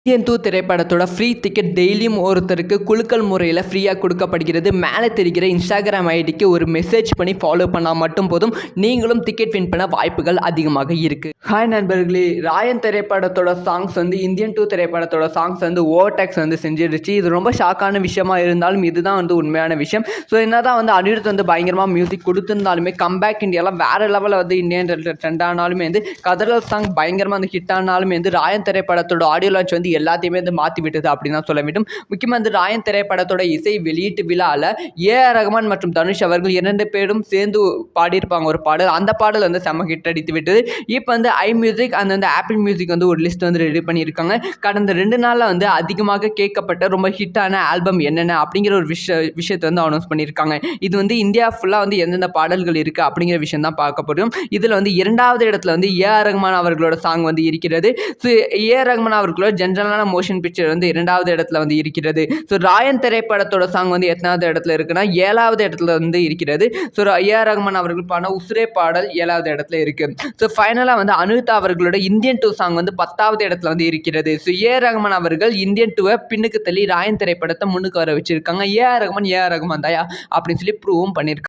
Indian 2 திரைப்படத்தோட free ticket டெய்லியும் ஒருத்தருக்கு குலுக்கல் முறையில் ஃப்ரீயாக கொடுக்கப்படுகிறது. மேலே தெரிகிற இன்ஸ்டாகிராம் ஐடிக்கு ஒரு மெசேஜ் பண்ணி ஃபாலோ பண்ணால் மட்டும் போதும், நீங்களும் டிக்கெட் வின் பண்ண வாய்ப்புகள் அதிகமாக இருக்குது. ஹாய் நண்பர்களே, ராயன் திரைப்படத்தோட சாங்ஸ் இந்தியன் 2 திரைப்படத்தோட சாங்ஸ் ஓவர்டேக்ஸ் செஞ்சிருச்சு. இது ரொம்ப ஷாக்கான விஷயமா இருந்தாலும் இதுதான் உண்மையான விஷயம். ஸோ என்னதான் அனிருத் பயங்கரமாக மியூசிக் கொடுத்துருந்தாலுமே கம்பேக் இந்தியாலாம் வேறு லெவலில் இந்தியன் ட்ரெண்ட் ஆனாலுமே கதறல் சாங் பயங்கரமாக ஹிட் ஆனாலுமே ராயன் திரைப்படத்தோட ஆடியோ லான்ச் எல்லாத்தையுமே மாற்றி விட்டது அப்படின்னு தான் சொல்ல வேண்டும். முக்கியமாக ராயன் திரைப்படத்தோட இசை வெளியீட்டு விழாவில் ஏஆர் ரஹ்மான் மற்றும் தனுஷ் அவர்கள் 2 பேரும் சேர்ந்து பாடியிருப்பாங்க ஒரு பாடல். அந்த பாடல் செம்ம ஹிட் அடித்து விட்டது. இப்போ ஐ மியூசிக் ஆப்பிள் மியூசிக் ஒரு லிஸ்ட் ரெடி பண்ணியிருக்காங்க. கடந்த 2 நாளில் அதிகமாக கேட்கப்பட்ட ரொம்ப ஹிட்டான ஆல்பம் என்னென்ன அப்படிங்கிற ஒரு விஷயத்தை அனௌன்ஸ் பண்ணியிருக்காங்க. இது இந்தியா ஃபுல்லாக எந்தெந்த பாடல்கள் இருக்குது அப்படிங்கிற விஷயம் தான் பார்க்க போகிறோம். இதில் 2வது இடத்துல ஏஆர் ரஹ்மான் அவர்களோட சாங் இருக்கிறது. ஸோ ஏஆர் ரஹ்மான் அவர்களோட ஜென்ரலான மோஷன் பிக்சர் 2வது இடத்துல இருக்கிறது. ஸோ ராயன் திரைப்படத்தோட சாங் எத்தனாவது இடத்துல இருக்குன்னா 7வது இடத்துல இருக்கிறது. ஸோ ஏஆர் ரஹ்மான் அவர்கள் பாடின உஸ்ரே பாடல் 7வது இடத்துல இருக்கு. ஸோ ஃபைனலாக அனிருத் அவர்களோட இந்தியன் 2 சாங் 10வது இடத்துல இருக்கிறது. ஸோ ஏஆர் ரஹ்மான் அவர்கள் இந்தியன் 2 பின்னுக்கு தள்ளி ராயன் திரைப்படத்தை முன்னுக்கு வர வச்சிருக்காங்க. ஏஆர் ரஹ்மான் தாயா அப்படின்னு சொல்லி ப்ரூவும் பண்ணியிருக்காங்க.